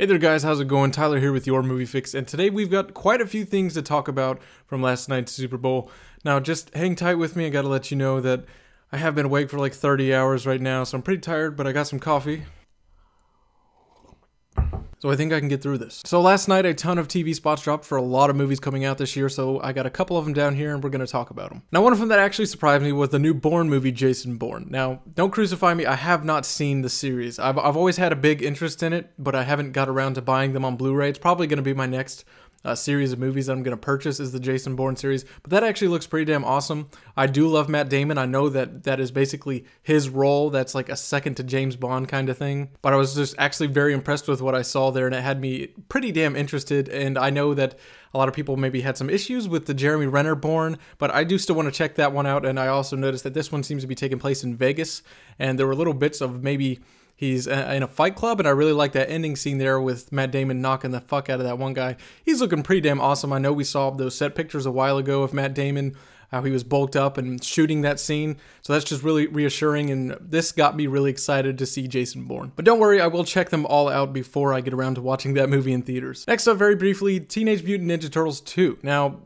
Hey there guys, how's it going? Tyler here with your Movie Fix, and today we've got quite a few things to talk about from last night's Super Bowl. Now just hang tight with me, I gotta let you know that I have been awake for like 30 hours right now, so I'm pretty tired, but I got some coffee. So I think I can get through this. So last night a ton of TV spots dropped for a lot of movies coming out this year, so I got a couple of them down here and we're going to talk about them. Now one of them that actually surprised me was the new Bourne movie, Jason Bourne. Now don't crucify me, I have not seen the series. I've always had a big interest in it, but I haven't got around to buying them on Blu-ray. It's probably going to be my next series of movies that I'm going to purchase is the Jason Bourne series, but that actually looks pretty damn awesome. I do love Matt Damon. I know that that is basically his role. That's like a second to James Bond kind of thing, but I was just actually very impressed with what I saw there, and it had me pretty damn interested. And I know that a lot of people maybe had some issues with the Jeremy Renner Bourne, but I do still want to check that one out. And I also noticed that this one seems to be taking place in Vegas, and there were little bits of maybe he's in a fight club, and I really like that ending scene there with Matt Damon knocking the fuck out of that one guy. He's looking pretty damn awesome. I know we saw those set pictures a while ago of Matt Damon, how he was bulked up and shooting that scene. So that's just really reassuring, and this got me really excited to see Jason Bourne. But don't worry, I will check them all out before I get around to watching that movie in theaters. Next up, very briefly, Teenage Mutant Ninja Turtles 2. Now,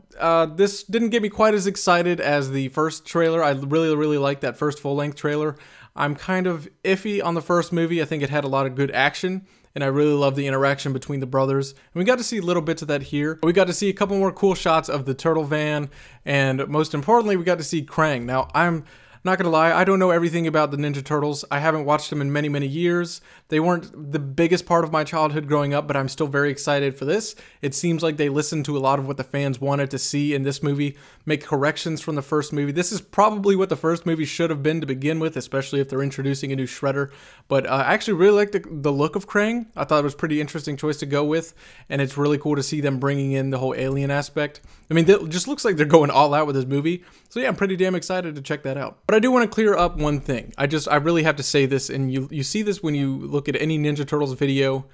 this didn't get me quite as excited as the first trailer. I really liked that first full-length trailer. I'm kind of iffy on the first movie. I think it had a lot of good action, and I really love the interaction between the brothers. And we got to see little bits of that here. We got to see a couple more cool shots of the turtle van, and most importantly, we got to see Krang. Now, I'm not gonna lie, I don't know everything about the Ninja Turtles. I haven't watched them in many years. They weren't the biggest part of my childhood growing up, but I'm still very excited for this. It seems like they listened to a lot of what the fans wanted to see in this movie, make corrections from the first movie. This is probably what the first movie should have been to begin with, especially if they're introducing a new Shredder. But I actually really like the look of Krang. I thought it was a pretty interesting choice to go with, and it's really cool to see them bringing in the whole alien aspect. I mean, it just looks like they're going all out with this movie. So yeah, I'm pretty damn excited to check that out. But I do want to clear up one thing. I really have to say this, and you see this when you look at any Ninja Turtles video,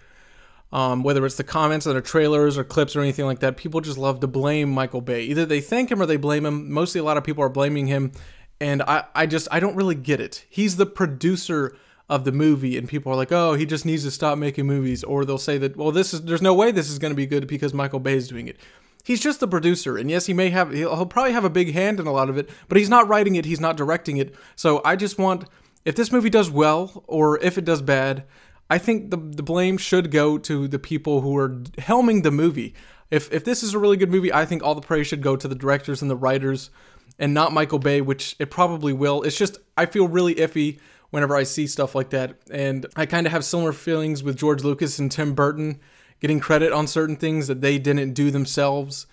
whether it's the comments on the trailers or clips or anything like that, people just love to blame Michael Bay. Either they thank him or they blame him. Mostly a lot of people are blaming him, and I don't really get it. He's the producer of the movie, and people are like, oh, he just needs to stop making movies. Or they'll say that, well, there's no way this is going to be good because Michael Bay is doing it. He's just the producer, and yes, he'll probably have a big hand in a lot of it, but he's not writing it, he's not directing it. So I just want, if this movie does well, or if it does bad, I think the blame should go to the people who are helming the movie. If this is a really good movie, I think all the praise should go to the directors and the writers, and not Michael Bay, which it probably will. It's just, I feel really iffy whenever I see stuff like that, and I kind of have similar feelings with George Lucas and Tim Burton, getting credit on certain things that they didn't do themselves.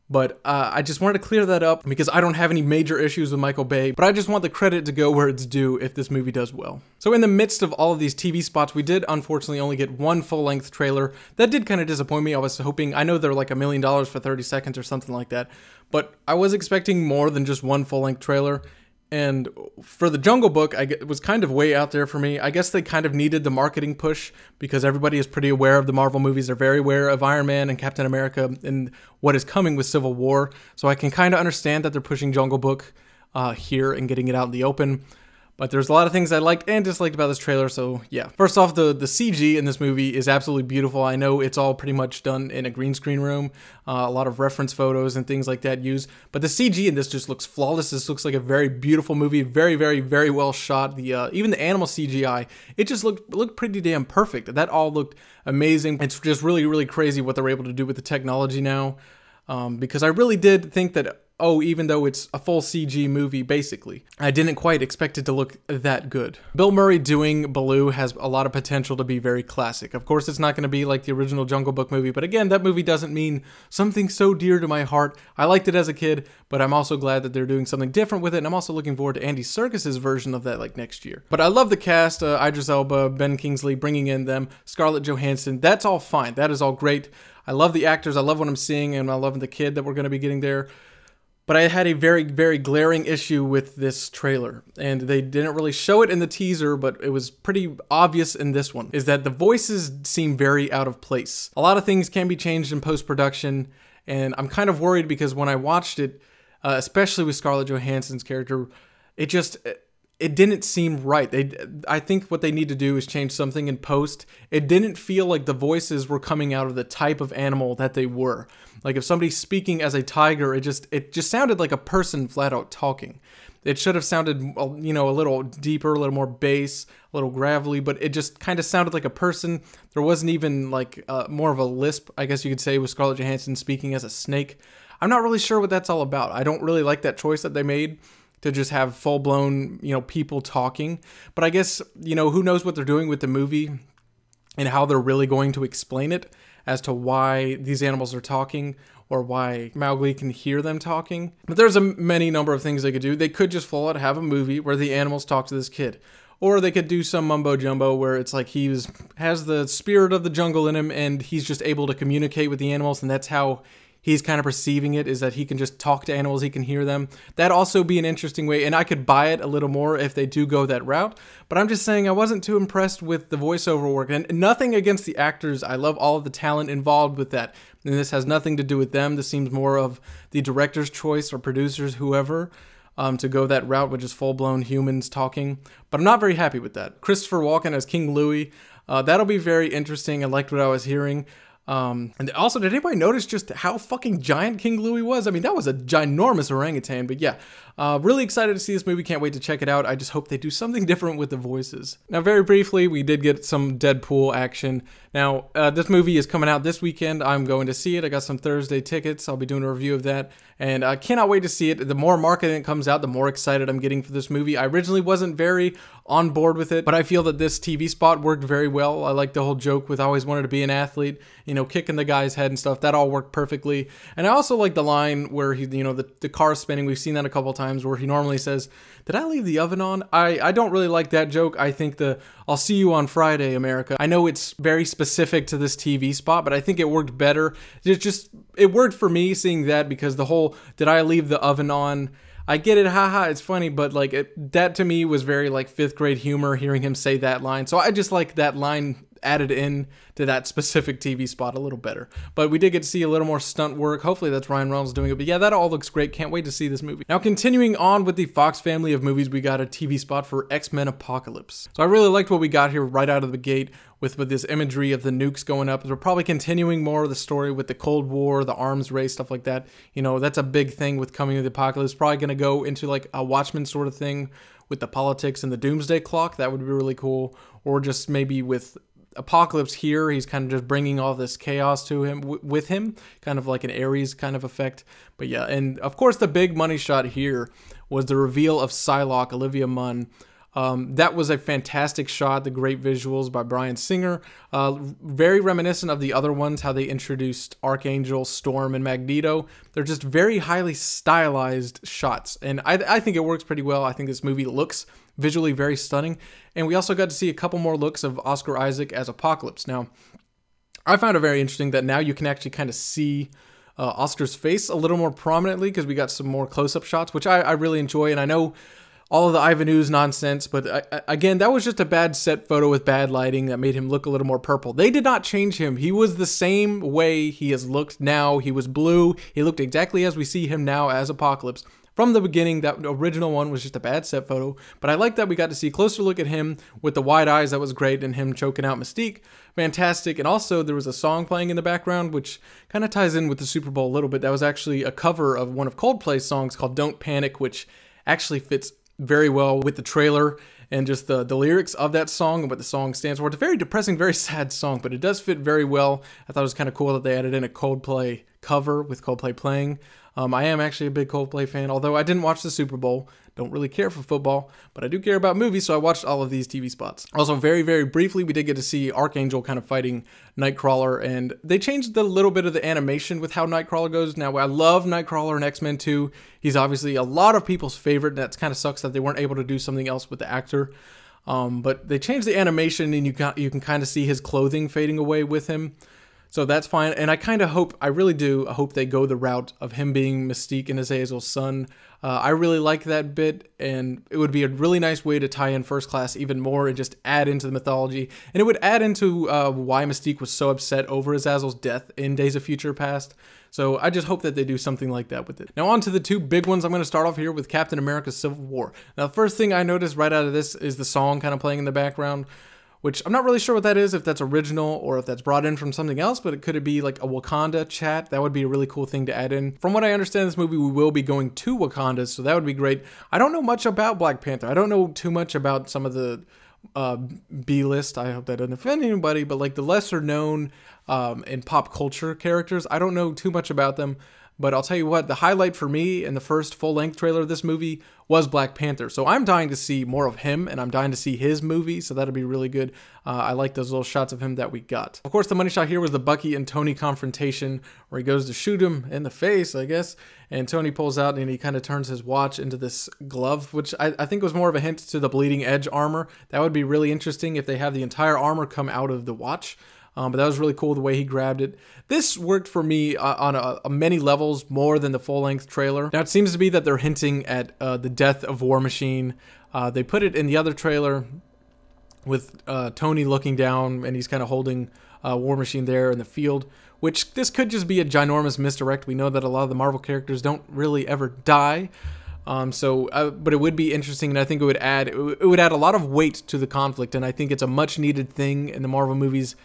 But I just wanted to clear that up because I don't have any major issues with Michael Bay, but I just want the credit to go where it's due if this movie does well. So in the midst of all of these TV spots, we did unfortunately only get one full-length trailer. That did kind of disappoint me. I was hoping, I know they're like $1 million for 30 seconds or something like that, but I was expecting more than just one full-length trailer. And for the Jungle Book, it was kind of way out there for me. I guess they kind of needed the marketing push because everybody is pretty aware of the Marvel movies. They're very aware of Iron Man and Captain America and what is coming with Civil War. So I can kind of understand that they're pushing Jungle Book here and getting it out in the open. But there's a lot of things I liked and disliked about this trailer, so yeah. First off, the CG in this movie is absolutely beautiful. I know it's all pretty much done in a green screen room, a lot of reference photos and things like that used, but the CG in this just looks flawless. This looks like a very beautiful movie, very well shot. Even the animal CGI, it just looked pretty damn perfect. That all looked amazing. It's just really crazy what they're able to do with the technology now, because I really did think that, oh, even though it's a full CG movie, basically, I didn't quite expect it to look that good. Bill Murray doing Baloo has a lot of potential to be very classic. Of course, it's not going to be like the original Jungle Book movie, but again, that movie doesn't mean something so dear to my heart. I liked it as a kid, but I'm also glad that they're doing something different with it, and I'm also looking forward to Andy Serkis's version of that like next year. But I love the cast, Idris Elba, Ben Kingsley, bringing in them, Scarlett Johansson. That's all fine. That is all great. I love the actors. I love what I'm seeing, and I love the kid that we're going to be getting there. But I had a very glaring issue with this trailer, and they didn't really show it in the teaser, but it was pretty obvious in this one, is that the voices seem very out of place. A lot of things can be changed in post-production, and I'm kind of worried because when I watched it, especially with Scarlett Johansson's character, it didn't seem right. I think what they need to do is change something in post. It didn't feel like the voices were coming out of the type of animal that they were. Like if somebody's speaking as a tiger, it just sounded like a person flat out talking. It should have sounded, you know, a little deeper, a little more bass, a little gravelly, but it just kind of sounded like a person. There wasn't even like more of a lisp, I guess you could say, with Scarlett Johansson speaking as a snake. I'm not really sure what that's all about. I don't really like that choice that they made to just have full-blown, you know, people talking. But I guess, you know, who knows what they're doing with the movie and how they're really going to explain it as to why these animals are talking or why Mowgli can hear them talking. But there's many number of things they could do. They could just full out have a movie where the animals talk to this kid. Or they could do some mumbo jumbo where it's like has the spirit of the jungle in him and he's just able to communicate with the animals, and that's how he's kind of perceiving it, is that he can just talk to animals, he can hear them. That'd also be an interesting way, and I could buy it a little more if they do go that route. But I'm just saying I wasn't too impressed with the voiceover work, and nothing against the actors. I love all of the talent involved with that, and this has nothing to do with them. This seems more of the director's choice or producers, whoever, to go that route with just full-blown humans talking. But I'm not very happy with that. Christopher Walken as King Louie, that'll be very interesting. I liked what I was hearing. And also, did anybody notice just how fucking giant King Louie was? I mean, that was a ginormous orangutan. But yeah, really excited to see this movie. Can't wait to check it out. I just hope they do something different with the voices. Now, very briefly, we did get some Deadpool action. Now, this movie is coming out this weekend. I'm going to see it. I got some Thursday tickets. I'll be doing a review of that. And I cannot wait to see it. The more marketing comes out, the more excited I'm getting for this movie. I originally wasn't very on board with it, but I feel that this TV spot worked very well. I like the whole joke with I always wanted to be an athlete, you know, kicking the guy's head and stuff. That all worked perfectly. And I also like the line where he, you know, the car spinning. We've seen that a couple times where he normally says, "Did I leave the oven on?" I don't really like that joke. I think "I'll see you on Friday, America." I know it's very specific to this TV spot, but I think it worked better. It worked for me seeing that, because the whole "did I leave the oven on?" I get it, haha, it's funny, but like that to me was very like 5th grade humor, hearing him say that line. So I just like that line added in to that specific TV spot a little better. But we did get to see a little more stunt work. Hopefully that's Ryan Reynolds doing it. But yeah, that all looks great. Can't wait to see this movie. Now, continuing on with the Fox family of movies, we got a TV spot for XMen Apocalypse. So I really liked what we got here right out of the gate with this imagery of the nukes going up. We're probably continuing more of the story with the Cold War, the arms race, stuff like that. You know, that's a big thing with coming to the apocalypse. Probably going to go into like a Watchmen sort of thing with the politics and the doomsday clock. That would be really cool. Or just maybe with Apocalypse here, he's kind of just bringing all this chaos to him with him, kind of like an Ares kind of effect. But yeah, and of course the big money shot here was the reveal of Psylocke, Olivia Munn. That was a fantastic shot, the great visuals by Bryan Singer. Very reminiscent of the other ones, how they introduced Archangel, Storm, and Magneto. They're just very highly stylized shots, and I think it works pretty well. I think this movie looks visually very stunning. And we also got to see a couple more looks of Oscar Isaac as Apocalypse. Now, I found it very interesting that now you can actually kind of see Oscar's face a little more prominently, because we got some more close-up shots, which I really enjoy. And I know all of the Ivan Ooze nonsense, but again, that was just a bad set photo with bad lighting that made him look a little more purple. They did not change him. He was the same way he has looked now. He was blue. He looked exactly as we see him now as Apocalypse. From the beginning, that original one was just a bad set photo, but I like that we got to see a closer look at him with the wide eyes. That was great, and him choking out Mystique. Fantastic. And also, there was a song playing in the background, which kind of ties in with the Super Bowl a little bit. That was actually a cover of one of Coldplay's songs called Don't Panic, which actually fits very well with the trailer and just the lyrics of that song and what the song stands for. It's a very depressing, very sad song, but it does fit very well. I thought it was kind of cool that they added in a Coldplay cover with Coldplay playing. I am actually a big Coldplay fan, although I didn't watch the Super Bowl. Don't really care for football, but I do care about movies, so I watched all of these TV spots. Also, very, very briefly, we did get to see Archangel kind of fighting Nightcrawler, and they changed a little bit of the animation with how Nightcrawler goes. Now, I love Nightcrawler in X-Men 2. He's obviously a lot of people's favorite, and that kind of sucks that they weren't able to do something else with the actor. But they changed the animation, and you can kind of see his clothing fading away with him. So that's fine. And I really do hope they go the route of him being Mystique and Azazel's son. I really like that bit, and it would be a really nice way to tie in First Class even more and just add into the mythology. And it would add into why Mystique was so upset over Azazel's death in Days of Future Past. So I just hope that they do something like that with it. Now on to the two big ones. I'm going to start off here with Captain America Civil War. Now the first thing I noticed right out of this is the song kind of playing in the background, which I'm not really sure what that is, if that's original or if that's brought in from something else, but it could be like a Wakanda chat. That would be a really cool thing to add in. From what I understand in this movie, we will be going to Wakanda, so that would be great. I don't know much about Black Panther. I don't know too much about some of the B-list. I hope that doesn't offend anybody, but like the lesser known in pop culture characters, I don't know too much about them. But I'll tell you what, the highlight for me in the first full-length trailer of this movie was Black Panther. So I'm dying to see more of him, and I'm dying to see his movie, so that'll be really good. I like those little shots of him that we got. Of course, the money shot here was the Bucky and Tony confrontation, where he goes to shoot him in the face, I guess, and Tony pulls out and he kind of turns his watch into this glove, which I think was more of a hint to the bleeding edge armor. That would be really interesting if they have the entire armor come out of the watch. But that was really cool the way he grabbed it. This worked for me on many levels more than the full-length trailer. Now, it seems to be that they're hinting at the death of War Machine. They put it in the other trailer with Tony looking down, and he's kind of holding War Machine there in the field, which this could just be a ginormous misdirect. We know that a lot of the Marvel characters don't really ever die. But it would be interesting, and I think it would add a lot of weight to the conflict, and I think it's a much-needed thing in the Marvel movies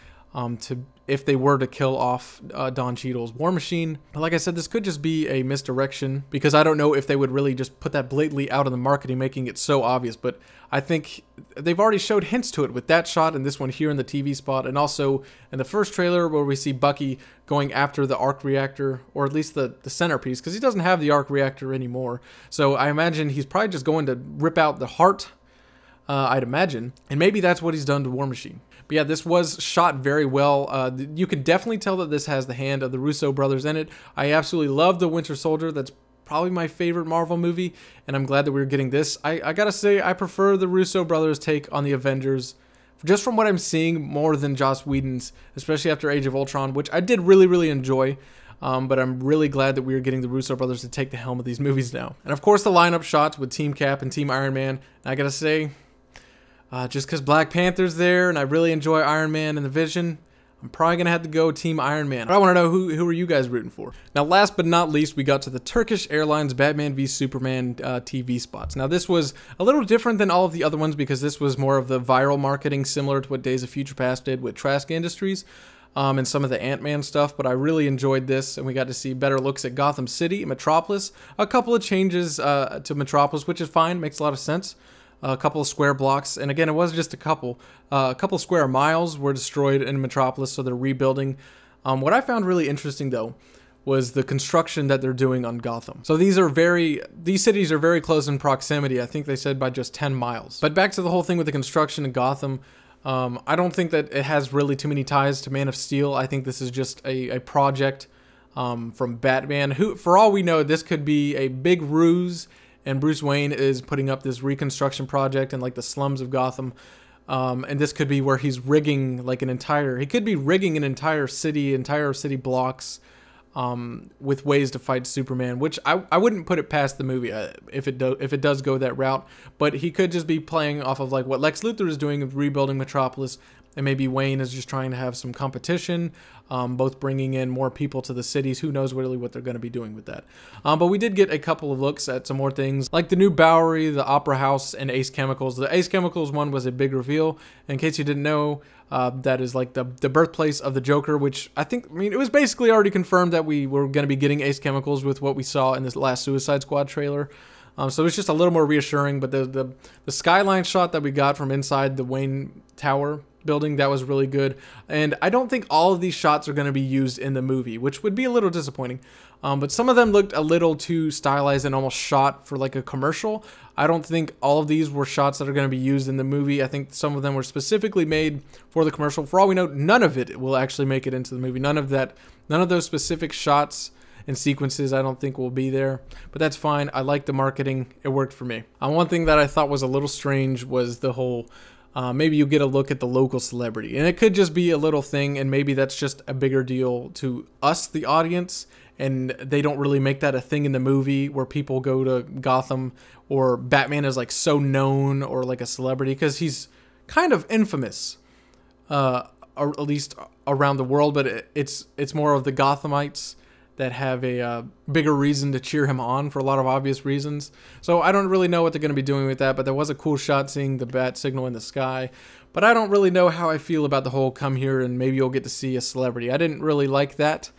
if they were to kill off Don Cheadle's War Machine. But like I said, this could just be a misdirection, because I don't know if they would really just put that blatantly out in the marketing, making it so obvious. But I think they've already showed hints to it with that shot and this one here in the TV spot, and also in the first trailer where we see Bucky going after the arc reactor, or at least the centerpiece, because he doesn't have the arc reactor anymore. So I imagine he's probably just going to rip out the heart, I'd imagine, and maybe that's what he's done to War Machine. But yeah, this was shot very well. You could definitely tell that this has the hand of the Russo brothers in it. I absolutely love The Winter Soldier. That's probably my favorite Marvel movie, and I'm glad that we're getting this. I gotta say, I prefer the Russo brothers' take on the Avengers, just from what I'm seeing, more than Joss Whedon's, especially after Age of Ultron, which I did really, really enjoy. But I'm really glad that we are getting the Russo brothers to take the helm of these movies now. And of course, the lineup shots with Team Cap and Team Iron Man. And I gotta say, just because Black Panther's there and I really enjoy Iron Man and the Vision, I'm probably going to have to go Team Iron Man. But I want to know who are you guys rooting for? Now, last but not least, we got to the Turkish Airlines Batman v Superman TV spots. Now, this was a little different than all of the other ones because this was more of the viral marketing, similar to what Days of Future Past did with Trask Industries and some of the Ant-Man stuff. But I really enjoyed this, and we got to see better looks at Gotham City, Metropolis, a couple of changes to Metropolis, which is fine, makes a lot of sense. A couple of square blocks, and again, it wasn't just a couple square miles were destroyed in Metropolis, so they're rebuilding. What I found really interesting, though, was the construction that they're doing on Gotham. So these cities are very close in proximity. I think they said by just 10 miles. But back to the whole thing with the construction in Gotham, I don't think that it has really too many ties to Man of Steel. I think this is just a project from Batman, who, for all we know, this could be a big ruse, and Bruce Wayne is putting up this reconstruction project in like the slums of Gotham. And this could be where he's rigging like he could be rigging an entire city blocks with ways to fight Superman, which I wouldn't put it past the movie if it does go that route. But he could just be playing off of like what Lex Luthor is doing of rebuilding Metropolis, and maybe Wayne is just trying to have some competition, both bringing in more people to the cities. Who knows really what they're going to be doing with that. But we did get a couple of looks at some more things, like the new Bowery, the Opera House, and Ace Chemicals. The Ace Chemicals one was a big reveal. In case you didn't know, that is like the birthplace of the Joker, which it was basically already confirmed that we were going to be getting Ace Chemicals with what we saw in this last Suicide Squad trailer. So it's just a little more reassuring. But the skyline shot that we got from inside the Wayne Tower building, that was really good. And I don't think all of these shots are going to be used in the movie, which would be a little disappointing. But some of them looked a little too stylized and almost shot for like a commercial. I don't think all of these were shots that are going to be used in the movie. I think some of them were specifically made for the commercial. For all we know, none of it will actually make it into the movie. None of those specific shots and sequences I don't think will be there, but that's fine. I like the marketing. It worked for me. One thing that I thought was a little strange was the whole maybe you get a look at the local celebrity. And it could just be a little thing, and maybe that's just a bigger deal to us, the audience, and they don't really make that a thing in the movie where people go to Gotham or Batman is like so known or like a celebrity, because he's kind of infamous, or at least around the world, but it's more of the Gothamites that have a bigger reason to cheer him on for a lot of obvious reasons. So I don't really know what they're going to be doing with that, but there was a cool shot seeing the bat signal in the sky. But I don't really know how I feel about the whole come here and maybe you'll get to see a celebrity. I didn't really like that,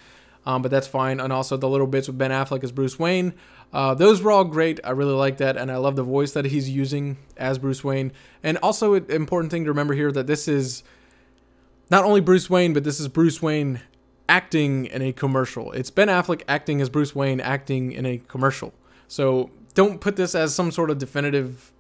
but that's fine. And also the little bits with Ben Affleck as Bruce Wayne, those were all great. I really like that, and I love the voice that he's using as Bruce Wayne. And also an important thing to remember here, that this is not only Bruce Wayne, but this is Bruce Wayne acting in a commercial. It's Ben Affleck acting as Bruce Wayne acting in a commercial. So don't put this as some sort of definitive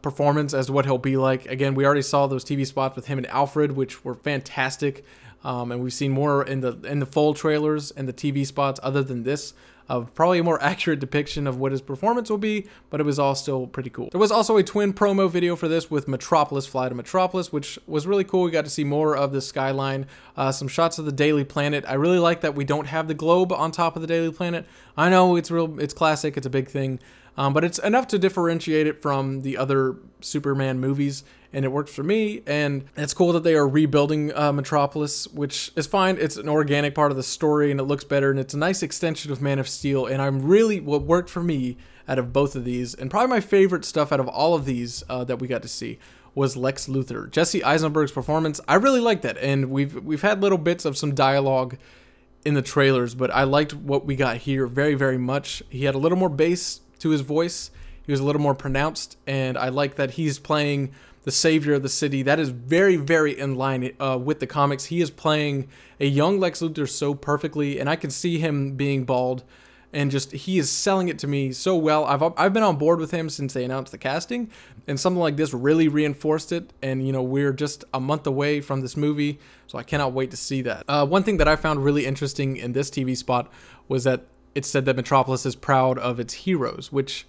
performance as to what he'll be like. Again, we already saw those TV spots with him and Alfred, which were fantastic. And we've seen more in the full trailers and the TV spots other than this, of probably a more accurate depiction of what his performance will be, but it was all still pretty cool. There was also a twin promo video for this with Metropolis, Fly to Metropolis, which was really cool. We got to see more of the skyline, some shots of the Daily Planet. I really like that we don't have the globe on top of the Daily Planet. I know it's classic, it's a big thing, but it's enough to differentiate it from the other Superman movies, and it works for me. And it's cool that they are rebuilding Metropolis, which is fine. It's an organic part of the story, and it looks better, and it's a nice extension of Man of Steel. And what worked for me out of both of these, and probably my favorite stuff out of all of these that we got to see, was Lex Luthor. Jesse Eisenberg's performance, I really liked that, and we've had little bits of some dialogue in the trailers, but I liked what we got here very, very much. He had a little more bass to his voice. He was a little more pronounced, and I like that he's playing the savior of the city. That is very, very in line with the comics. He is playing a young Lex Luthor so perfectly, and I can see him being bald, and just he is selling it to me so well. I've been on board with him since they announced the casting, and something like this really reinforced it. And you know, we're just a month away from this movie, so I cannot wait to see that. One thing that I found really interesting in this TV spot was that it said that Metropolis is proud of its heroes, which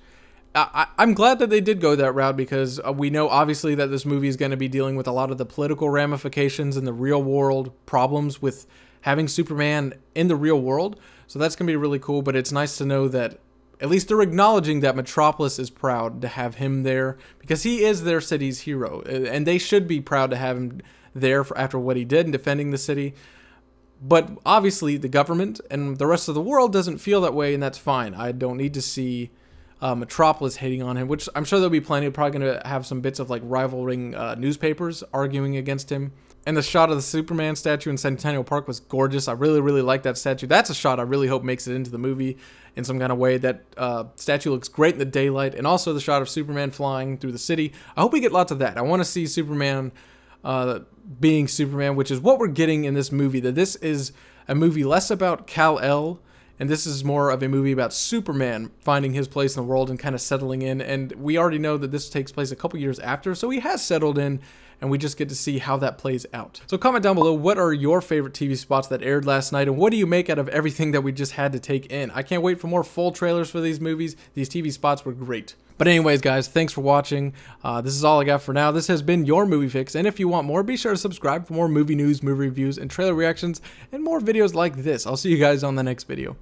I'm glad that they did go that route, because we know obviously that this movie is going to be dealing with a lot of the political ramifications and the real world problems with having Superman in the real world. So that's going to be really cool, but it's nice to know that at least they're acknowledging that Metropolis is proud to have him there, because he is their city's hero, and they should be proud to have him there after what he did in defending the city. But obviously the government and the rest of the world doesn't feel that way, and that's fine. I don't need to see Metropolis hating on him, which I'm sure there'll be plenty. Probably going to have some bits of like rivaling newspapers arguing against him. And the shot of the Superman statue in Centennial Park was gorgeous. I really, really like that statue. That's a shot I really hope makes it into the movie in some kind of way. That statue looks great in the daylight. And also the shot of Superman flying through the city. I hope we get lots of that. I want to see Superman being Superman, which is what we're getting in this movie. That this is a movie less about Kal-El, and this is more of a movie about Superman finding his place in the world and kind of settling in. And we already know that this takes place a couple years after, so he has settled in, and we just get to see how that plays out. So comment down below, what are your favorite TV spots that aired last night, and what do you make out of everything that we just had to take in? I can't wait for more full trailers for these movies. These TV spots were great. But anyways, guys, thanks for watching. This is all I got for now. This has been your Movie Fix, and if you want more, be sure to subscribe for more movie news, movie reviews, and trailer reactions, and more videos like this. I'll see you guys on the next video.